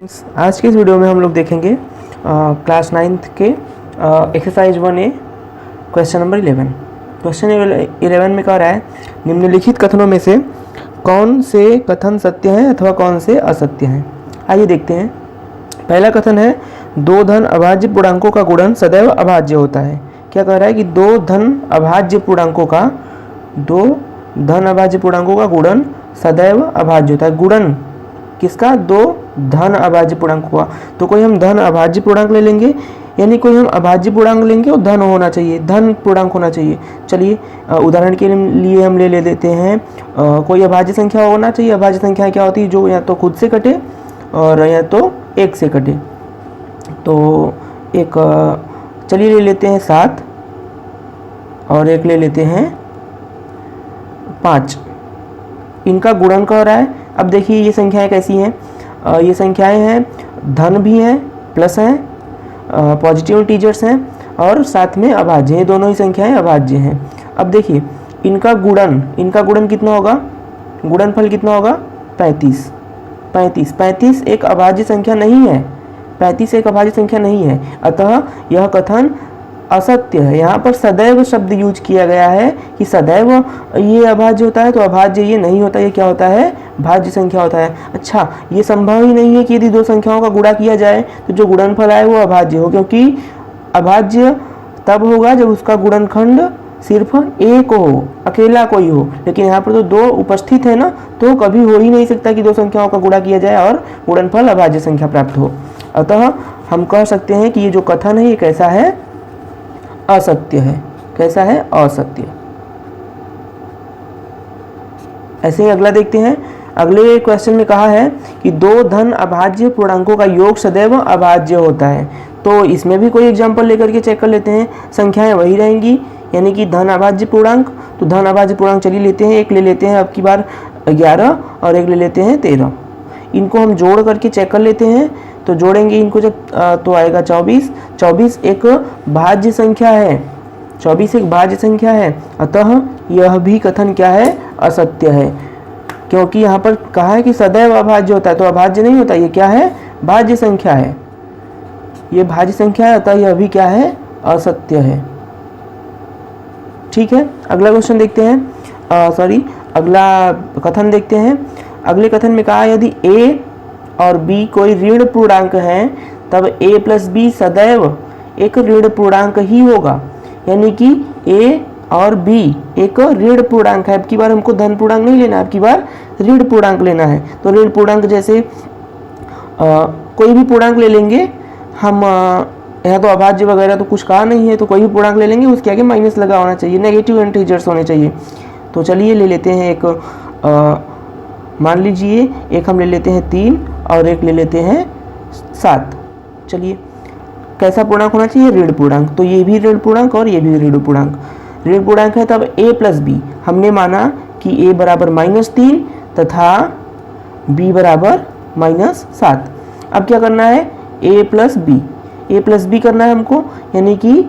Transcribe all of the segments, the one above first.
आज के इस वीडियो में हम लोग देखेंगे क्लास 9th के exercise 1A question number 11। Question 11 में कह रहा है निम्नलिखित कथनों में से कौन से कथन सत्य हैं अथवा कौन से असत्य हैं। आइए देखते हैं। पहला कथन है दो धन अभाज्य पूर्णांकों का गुणन सदैव अभाज्य होता है। क्या कह रहा है कि दो धन अभाज्य पूर्णांकों का गुणन सदैव अभाज्य होता है। गुणन किसका? दो धन अभाज्य पूर्णांकों का। तो कोई हम धन अभाज्य पूर्णांक ले लेंगे, यानी कोई हम अभाज्य पूर्णांक लेंगे और धन होना चाहिए, धन पूर्णांक होना चाहिए। चलिए उदाहरण के लिए हम ले लेते हैं कोई अभाज्य संख्या होना चाहिए। अभाज्य संख्या क्या होती है? जो या तो खुद से कटे और या तो एक से कटे। तो एक चलिए ले लेते हैं 7 और एक ले लेते हैं 5। इनका गुणन कह रहा है। अब देखिए ये संख्याएं कैसी हैं। ये संख्याएं हैं धन भी हैं, प्लस हैं, पॉजिटिव इंटीजर्स हैं और साथ में अभाज्य हैं। दोनों ही संख्याएं अभाज्य हैं। अब देखिए इनका गुणन कितना होगा? गुणनफल कितना होगा? 35 एक अभाज्य संख्या नहीं है। 35 एक अभाज्य संख्या नहीं है, अतः यह कथन असत्य है। यहाँ पर सदैव शब्द यूज किया गया है कि सदैव ये अभाज्य होता है, तो अभाज्य ये नहीं होता। ये क्या होता है? भाज्य संख्या होता है। अच्छा, ये संभव ही नहीं है कि यदि दो संख्याओं का गुणा किया जाए तो जो गुणनफल आए वो अभाज्य हो, क्योंकि अभाज्य तब होगा जब उसका गुणनखंड सिर्फ एक हो, अकेला कोई हो। लेकिन यहाँ पर तो दो उपस्थित है ना, तो कभी हो ही नहीं सकता कि दो संख्याओं का गुणा किया जाए और गुणनफल अभाज्य संख्या प्राप्त हो। अतः हम कह सकते हैं कि ये जो कथन है ये कैसा है? असत्य है। कैसा है? असत्य। ऐसे ही अगला देखते हैं। अगले क्वेश्चन में कहा है कि दो धन अभाज्य पूर्णांकों का योग सदैव अभाज्य होता है। तो इसमें भी कोई एग्जांपल लेकर के चेक कर लेते हैं। संख्याएं वही रहेंगी, यानी कि धन अभाज्य पूर्णांक। तो धन अभाज्य पूर्णांक चलिए लेते हैं। एक ले लेते हैं अब की बार 11 और एक ले लेते हैं 13। इनको हम जोड़ करके चेक कर लेते हैं। तो जोड़ेंगे इनको जब तो आएगा 24 एक भाज्य संख्या है। 24 एक भाज्य संख्या है, अतः यह भी कथन क्या है? असत्य है। क्योंकि यहाँ पर कहा है कि सदैव अभाज्य होता है, तो अभाज्य नहीं होता। ये क्या है? भाज्य संख्या है। ये भाज्य संख्या है, अतः यह भी क्या है? असत्य है। ठीक है, अगला क्वेश्चन देखते हैं। अगला कथन देखते हैं। अगले कथन में कहा यदि a और b कोई ऋण पूर्णांक है तब a प्लस b सदैव एक ऋण पूर्णांक ही होगा। यानी कि a और b एक ऋण पूर्णांक है। अब की बार हमको धन पूर्णांक नहीं लेना है, अब की बार ऋण पूर्णांक लेना है। तो ऋण पूर्णांक जैसे कोई भी पूर्णांक ले लेंगे हम। यहाँ तो अभाज्य वगैरह तो कुछ कहा नहीं है, तो कोई भी पूर्णांक ले लेंगे, उसके आगे माइनस लगा होना चाहिए, नेगेटिव इंटीजर्स होने चाहिए। तो चलिए ले लेते हैं एक मान लीजिए एक हम ले लेते हैं 3 और एक ले लेते हैं 7। चलिए कैसा पूर्णांक होना चाहिए? ऋण पूर्णांक। तो ये भी ऋण पूर्णांक और ये भी ऋण पूर्णांक। ऋण पूर्णांक है तब a प्लस बी। हमने माना कि a बराबर -3 तथा b बराबर -7। अब क्या करना है? a प्लस बी करना है हमको, यानी कि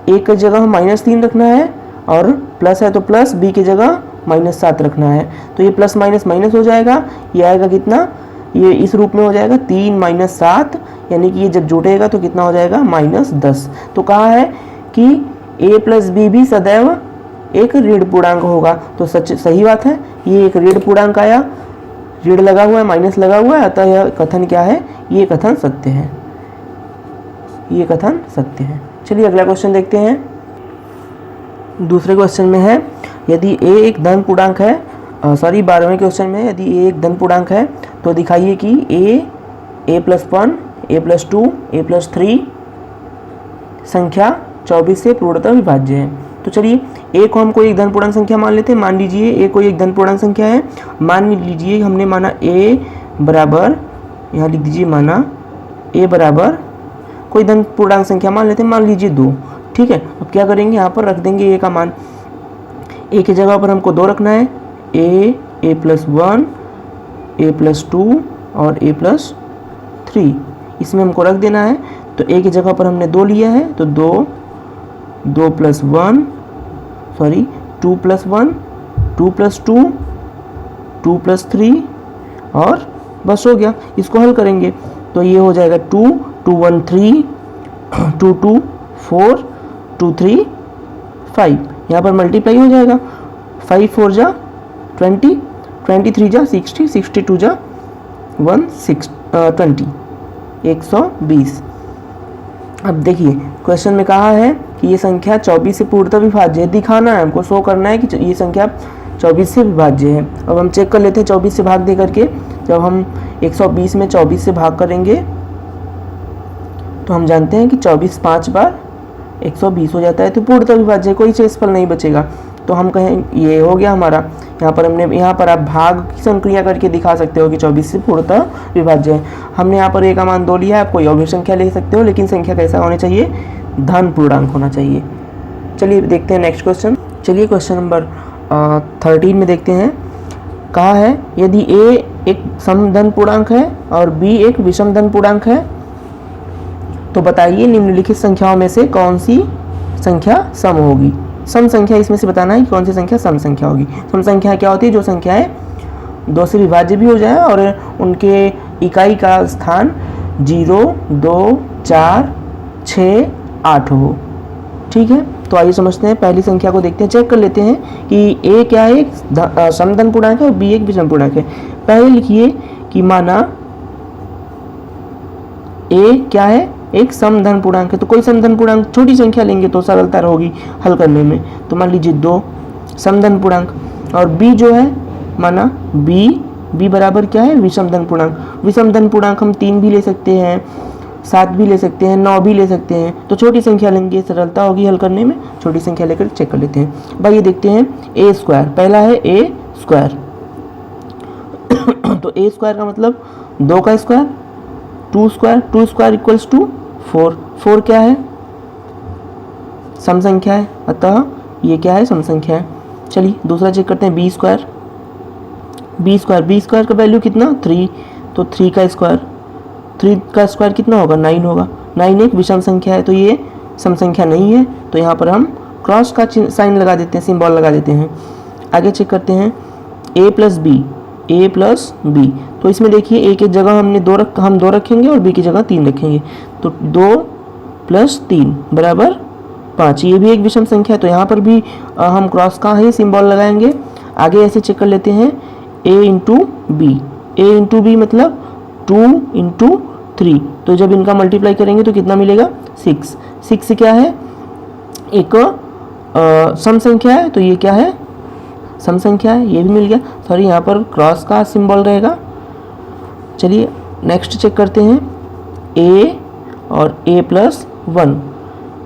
a की जगह -3 रखना है और प्लस है तो प्लस, b की जगह -7 रखना है। तो ये प्लस माइनस माइनस हो जाएगा। ये आएगा कितना? ये इस रूप में हो जाएगा 3 - 7, यानी कि ये जब जोड़ेगा तो कितना हो जाएगा? -10। तो कहा है कि a प्लस बी भी सदैव एक ऋण पूर्णांक होगा। तो सही बात है, ये एक ऋण पूर्णांक आया, ऋण लगा हुआ है, माइनस लगा हुआ है, अतः यह कथन क्या है? ये कथन सत्य है। ये कथन सत्य है। चलिए अगला क्वेश्चन देखते हैं। दूसरे क्वेश्चन में है यदि a एक धन पूर्णांक है, 12वें क्वेश्चन में यदि a एक धन पूर्णांक है तो दिखाइए कि a plus 1, a plus 2, a plus 3 संख्या 24 से पूर्णतः विभाज्य है। तो चलिए a को हम कोई एक धन पूर्णांक संख्या मान लेते हैं। मान लीजिए a कोई एक धन पूर्णांक संख्या है। मान लीजिए हमने माना a बराबर, यहाँ लिख दीजिए, माना a बराबर कोई धन पूर्णांक संख्या मान लेते हैं, मान लीजिए 2। ठीक है, अब क्या करेंगे? यहाँ पर रख देंगे a का मान। a की जगह पर हमको 2 रखना है। a प्लस 1, a प्लस 2 और a प्लस 3 इसमें हमको रख देना है। तो a की जगह पर हमने 2 लिया है, तो 2 प्लस 1 2 प्लस 1 2 प्लस 2 2 प्लस 3 और बस हो गया। इसको हल करेंगे तो ये हो जाएगा 2, 2 1 3, 2 2 4, 2 3 5। यहाँ पर मल्टीप्लाई हो जाएगा, 5 4 जा 20, 23 जा 60, 62 जा 120, 120। अब देखिए क्वेश्चन में कहा है कि ये संख्या 24 से पूर्णतः विभाज्य है। दिखाना है हमको, शो करना है कि ये संख्या 24 से विभाज्य है। अब हम चेक कर लेते हैं 24 से भाग दे करके। जब हम 120 में 24 से भाग करेंगे तो हम जानते हैं कि 24 5 बार 120 हो जाता है, तो पूर्णतः विभाज्य है, कोई शेषफल नहीं बचेगा। तो हम कहें ये हो गया हमारा। यहाँ पर आप भाग की संक्रिया करके दिखा सकते हो कि 24 से पूर्णतः विभाज्य है। हमने यहाँ पर ए का मान 2 लिया है, आप कोई और भी संख्या ले सकते हो, लेकिन संख्या कैसा होना चाहिए, धन पूर्णांक होना चाहिए। चलिए देखते हैं नेक्स्ट क्वेश्चन। चलिए क्वेश्चन नंबर 13 में देखते हैं। कहा है यदि ए एक समधन पूर्णांक है और बी एक विषम धन पूर्णांक है तो बताइए निम्नलिखित संख्याओं में से कौन सी संख्या सम होगी। सम संख्या इसमें से बताना है कि कौन सी संख्या सम संख्या होगी। सम संख्या क्या होती है, जो संख्याएं 2 से विभाज्य भी हो जाए और उनके इकाई का स्थान 0 2 4 6 8 हो। ठीक है, तो आइए समझते हैं। पहली संख्या को देखते हैं, चेक कर लेते हैं कि ए क्या है, एक समधन पूर्णांक है और बी एक विषम पूर्णांक है। पहले लिखिए कि माना ए क्या है, एक समधन पूर्णांक है। तो कोई समधन पूर्णांक छोटी संख्या लेंगे तो सरलता होगी हल करने में। तो मान लीजिए 2 समधन पूर्णांक, और बी जो है माना बी बराबर क्या है, विषम धन पूर्णांक। विषम धन पूर्णांक हम 3 भी ले सकते हैं, 7 भी ले सकते हैं, 9 भी ले सकते हैं। तो छोटी संख्या लेंगे, सरलता होगी हल करने में। छोटी संख्या लेकर चेक कर लेते हैं। भाई ये देखते हैं ए स्क्वायर, पहला है ए स्क्वायर। तो ए स्क्वायर का मतलब 2 का स्क्वायर, 2 स्क्वायर इक्वल्स टू 4। 4 क्या है, सम संख्या है, अतः ये क्या है, सम संख्या है। चलिए दूसरा चेक करते हैं, बी स्क्वायर का वैल्यू कितना, 3। तो 3 का स्क्वायर कितना होगा, 9 होगा। 9 एक विषम संख्या है, तो ये सम संख्या नहीं है। तो यहाँ पर हम क्रॉस का साइन लगा देते हैं, सिंबल लगा देते हैं। आगे चेक करते हैं a प्लस बी। तो इसमें देखिए a की जगह हम 2 रखेंगे और b की जगह 3 रखेंगे। तो 2 प्लस 3 बराबर 5। ये भी एक विषम संख्या है, तो यहाँ पर भी हम क्रॉस का ही सिंबल लगाएंगे। आगे ऐसे चेक कर लेते हैं a इंटू बी मतलब 2 इंटू 3। तो जब इनका मल्टीप्लाई करेंगे तो कितना मिलेगा, 6। 6 क्या है, एक सम संख्या है, तो ये क्या है, सम संख्या है। ये भी मिल गया, सॉरी यहाँ पर क्रॉस का सिंबल रहेगा। चलिए नेक्स्ट चेक करते हैं, a और a प्लस 1।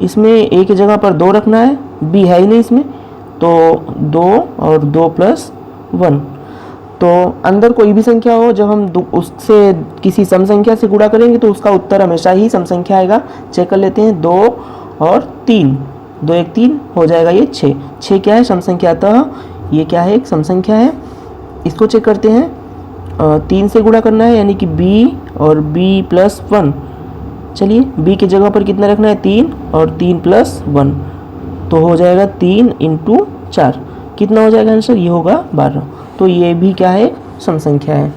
इसमें a की जगह पर 2 रखना है, b है ही नहीं इसमें, तो 2 और 2 प्लस 1। तो अंदर कोई भी संख्या हो, जब हम उससे किसी सम संख्या से गुणा करेंगे तो उसका उत्तर हमेशा ही सम संख्या आएगा। चेक कर लेते हैं, 2 और 3, 2 1 3 हो जाएगा ये 6। 6 क्या है, सम संख्या, अतः ये क्या है, एक सम संख्या है। इसको चेक करते हैं, 3 से गुणा करना है, यानी कि b और b प्लस 1। चलिए b की जगह पर कितना रखना है, 3 और 3 प्लस 1, तो हो जाएगा 3 इंटू 4। कितना हो जाएगा आंसर, ये होगा 12। तो ये भी क्या है, सम संख्या है।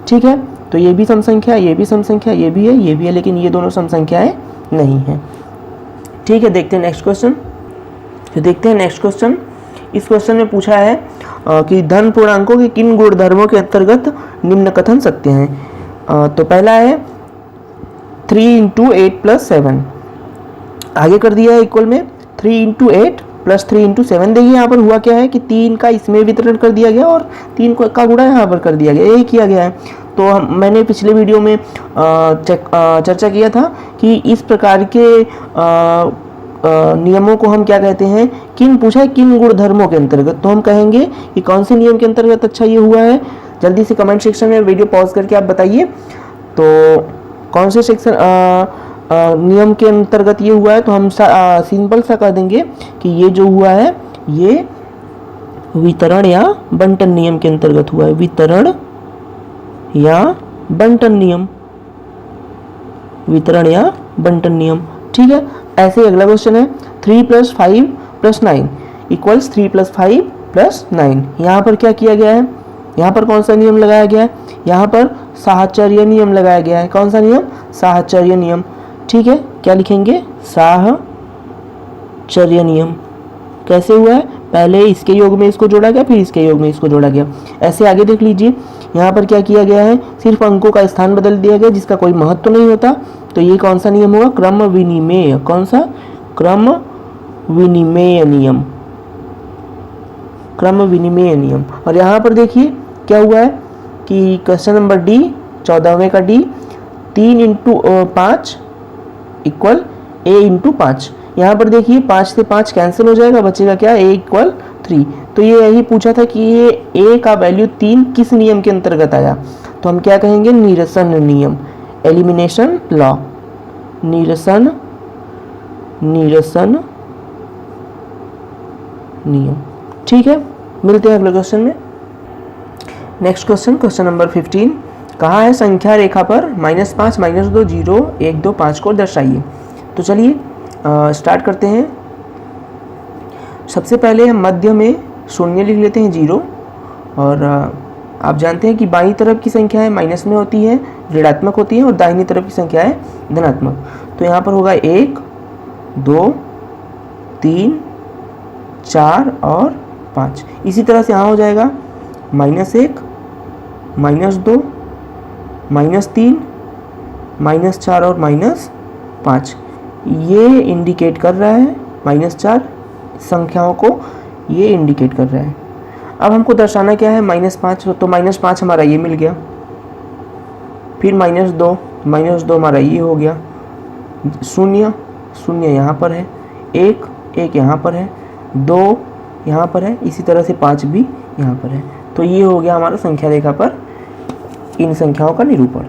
ठीक है, तो ये भी सम संख्या, ये भी सम संख्या, ये भी है, लेकिन ये दोनों सम संख्याएं नहीं है। ठीक है, देखते हैं नेक्स्ट क्वेश्चन। इस क्वेश्चन में पूछा है कि धन पूर्णांकों के किन गुणधर्मों के अंतर्गत निम्न कथन सत्य हैं। तो पहला है 3 इंटू 8 प्लस 7। आगे कर दिया है इक्वल में 3 इंटू 8 प्लस 3 इंटू 7। देखिए यहाँ पर हुआ क्या है कि 3 का इसमें वितरण कर दिया गया और 3 का गुणा यहाँ पर कर दिया गया, यही किया गया है। तो मैंने पिछले वीडियो में चर्चा किया था कि इस प्रकार के नियमों को हम क्या कहते हैं, पूछा है किन गुणधर्मों के अंतर्गत। तो हम कहेंगे कि कौन से नियम के अंतर्गत अच्छा ये हुआ है। जल्दी से कमेंट सेक्शन में वीडियो पॉज करके आप बताइए, तो कौन से सेक्शन नियम के अंतर्गत ये हुआ है। तो हम सिंपल सा कह देंगे कि ये जो हुआ है ये वितरण या बंटन नियम के अंतर्गत हुआ है, वितरण या बंटन नियम। ठीक है, ऐसे ही अगला क्वेश्चन है 3 + 5 + 9 इक्वल्स 3 + 5 + 9। यहाँ पर क्या किया गया है, यहाँ पर कौन सा नियम लगाया गया है, यहाँ पर साहचर्य नियम लगाया गया है। कौन सा नियम? साहचर्य नियम। ठीक है, क्या लिखेंगे? साहचर्य नियम। कैसे हुआ है? पहले इसके योग में इसको जोड़ा गया, फिर इसके योग में इसको जोड़ा गया। ऐसे आगे देख लीजिए, यहाँ पर क्या किया गया है? सिर्फ अंकों का स्थान बदल दिया गया जिसका कोई महत्व नहीं होता। तो ये कौन सा नियम होगा? क्रम विनिमेय। कौन सा? क्रम विनिमेय नियम। क्रम विनिमेय नियम। और यहाँ पर देखिए क्या हुआ है कि क्वेश्चन नंबर डी, 14वें का डी, 3 इंटू 5 इक्वल ए इंटू 5। यहाँ पर देखिए 5 से 5 कैंसिल हो जाएगा, बचेगा क्या? ए इक्वल 3। तो ये यही पूछा था कि ये ए का वैल्यू 3 किस नियम के अंतर्गत आया। तो हम क्या कहेंगे? निरसन नियम, एलिमिनेशन लॉ। निरसन नियम। ठीक है, मिलते हैं अगले क्वेश्चन में। नेक्स्ट क्वेश्चन, क्वेश्चन नंबर 15, कहा है संख्या रेखा पर -5, -2, 0, 1, 2, 5 को दर्शाइए। तो चलिए स्टार्ट करते हैं। सबसे पहले हम मध्य में शून्य लिख लेते हैं, 0। और आप जानते हैं कि बाईं तरफ की संख्याएं माइनस में होती है, ऋणात्मक होती है, और दाहिनी तरफ की संख्या है धनात्मक। तो यहाँ पर होगा 1, 2, 3, 4 और 5। इसी तरह से यहाँ हो जाएगा -1, -2, -3, -4 और -5। ये इंडिकेट कर रहा है -4 संख्याओं को, ये इंडिकेट कर रहा है। अब हमको दर्शाना क्या है? -5, तो -5 हमारा ये मिल गया, फिर -2 हमारा ये हो गया, 0 यहाँ पर है, 1 यहाँ पर है, 2 यहाँ पर है, इसी तरह से 5 भी यहाँ पर है। तो ये हो गया हमारा संख्या रेखा पर इन संख्याओं का निरूपण।